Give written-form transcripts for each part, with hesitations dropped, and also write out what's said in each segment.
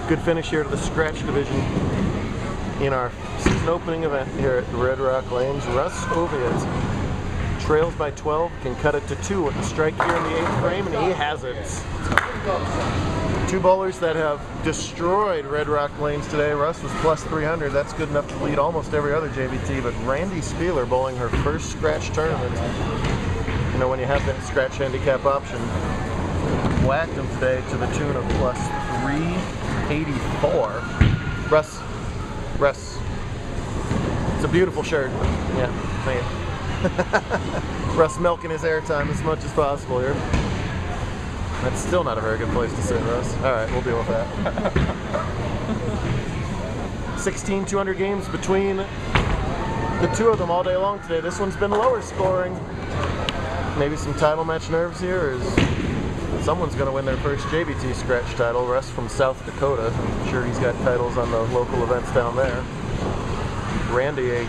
Good finish here to the scratch division in our season opening event here at Red Rock Lanes. Russ Oviatt trails by 12, can cut it to 2 with the strike here in the 8th frame, and he has it. Two bowlers that have destroyed Red Rock Lanes today. Russ was plus 300. That's good enough to lead almost every other JBT, but Randi Speiler bowling her first scratch tournament. You know, when you have that scratch handicap option, whacked him today to the tune of plus 384. Russ. It's a beautiful shirt. Yeah, man. Russ milking his airtime as much as possible here. That's still not a very good place to sit, Russ. All right, we'll deal with that. 16 200 games between the two of them all day long today. This one's been lower scoring. Maybe some title match nerves here, or is someone's going to win their first JBT scratch title. Russ from South Dakota. I'm sure he's got titles on the local events down there. Randi, a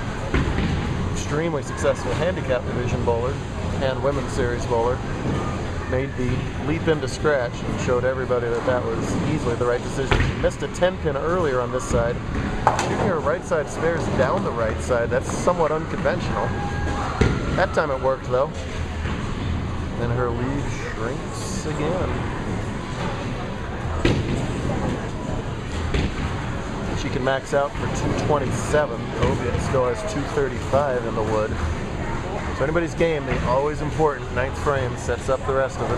extremely successful handicap division bowler and women's series bowler, made the leap into scratch and showed everybody that that was easily the right decision. She missed a 10-pin earlier on this side. Shooting her right side spares down the right side. That's somewhat unconventional. That time it worked though. And her lead shrinks again. She can max out for 227. Oviatt still has 235 in the wood. So anybody's game, the always important 9th frame sets up the rest of it.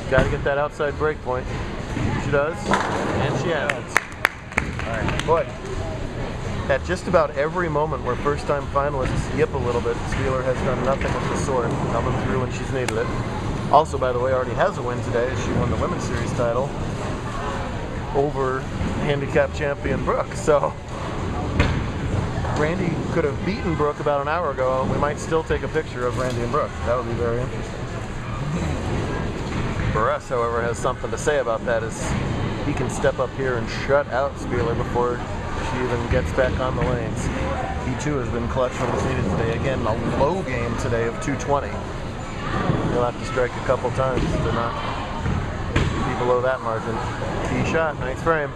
Got to get that outside break point. She does, and she has it. All right, boy. At just about every moment where first-time finalists yip a little bit, Speiler has done nothing of the sort, coming through when she's needed it. Also, by the way, already has a win today as she won the women's series title over handicap champion Brooke. So Randi could have beaten Brooke about an hour ago, and we might still take a picture of Randi and Brooke. That would be very interesting. Russ, however, has something to say about that, as he can step up here and shut out Speiler before she even gets back on the lanes. He too has been clutch when it's needed today. Again, a low game today of 220. He'll have to strike a couple times to not be below that margin. Key shot, 9th frame.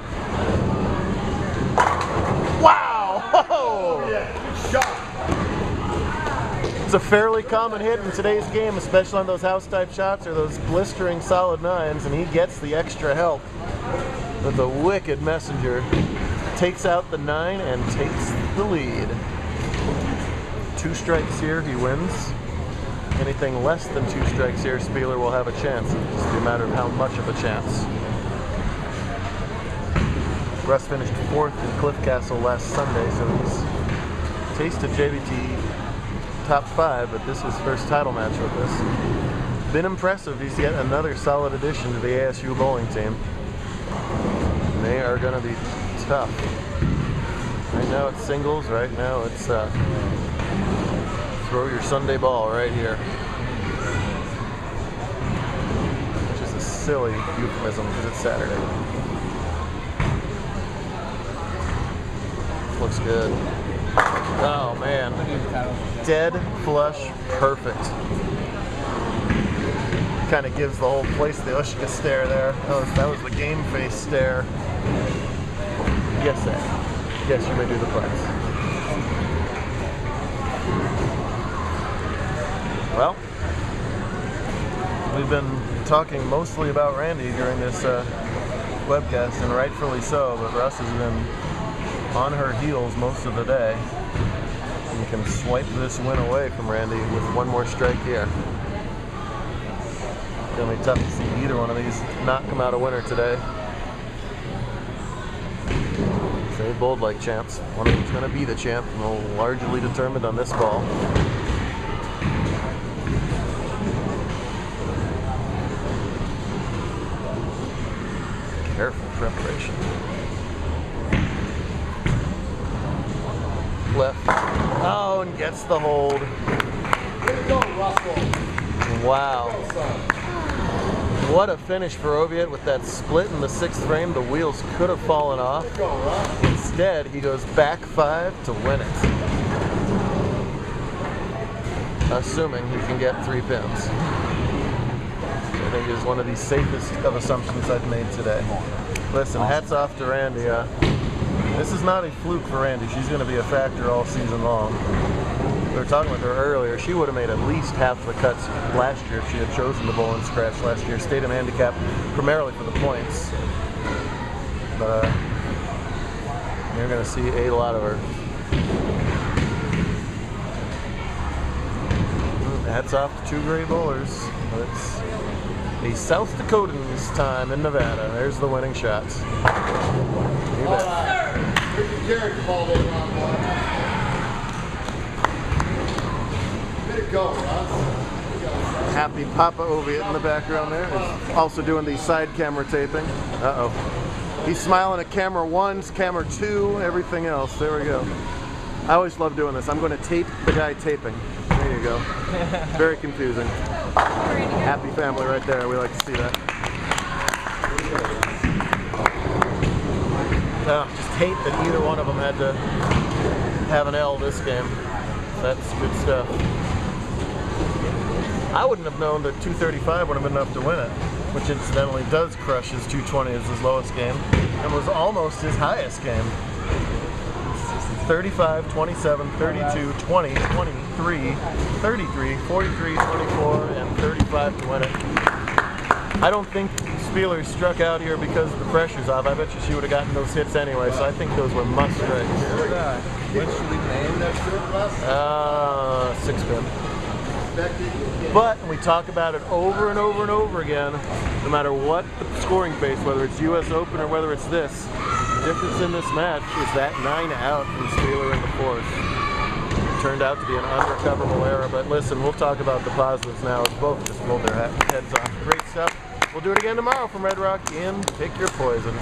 Wow! Whoa! Yeah, good shot. It's a fairly common hit in today's game, especially on those house-type shots or those blistering solid 9s, and he gets the extra help with a wicked messenger. Takes out the 9 and takes the lead. 2 strikes here, he wins. Anything less than 2 strikes here, Speiler will have a chance. It'll just be a matter of how much of a chance. Russ finished 4th in Cliff Castle last Sunday, so he's tasted JBT top 5, but this is his first title match with this. Been impressive. He's yet another solid addition to the ASU bowling team. And they are going to be tough. Right now it's singles. Right now it's throw your Sunday ball right here. Which is a silly euphemism because it's Saturday. Looks good. Oh man. Dead flush, perfect. Kind of gives the whole place the Ushka stare there. That was the game face stare. Yes, sir. Yes, you may do the flex. Well, we've been talking mostly about Randi during this webcast, and rightfully so, but Russ has been on her heels most of the day and can swipe this win away from Randi with one more strike here. It's going to be tough to see either one of these not come out a winner today. They bowled like champs. One of them's going to be the champ, and will largely determined on this ball. Careful preparation. Left. Oh, and gets the hold. Way to go, Russell. Wow. What a finish for Oviatt with that split in the 6th frame. The wheels could have fallen off. Instead, he goes back 5 to win it. Assuming he can get 3 pins. I think is one of the safest of assumptions I've made today. Listen, hats off to Randi. This is not a fluke for Randi. She's going to be a factor all season long. We were talking with her earlier. She would have made at least half the cuts last year if she had chosen the bowl and scratch last year. Stayed in handicap primarily for the points. But you're going to see a lot of her. Hats off to two great bowlers. It's a South Dakotans time in Nevada. There's the winning shots. You bet. Go, Russ. Happy Papa Oviatt in the background there. He's also doing the side camera taping. Uh-oh. He's smiling at camera 1, camera 2, everything else. There we go. I always love doing this. I'm going to tape the guy taping. There you go. Very confusing. Happy family right there. We like to see that. Just hate that either one of them had to have an L this game. That's good stuff. I wouldn't have known that 235 would have been enough to win it, which incidentally does crush his 220 as his lowest game, and was almost his highest game. 35, 27, 32, 20, 23, 33, 43, 24, and 35 to win it. I don't think Speiler struck out here because the pressure's off. I bet you she would have gotten those hits anyway, so I think those were must strikes. When should we name that shirt, Russ? 6-pin. But we talk about it over and over and over again, no matter what the scoring pace, whether it's US Open or whether it's this, the difference in this match is that 9 out from Speiler in the fourth. It turned out to be an unrecoverable error, but listen, we'll talk about the positives now as both just rolled their heads off. Great stuff. We'll do it again tomorrow from Red Rock in Pick Your Poison.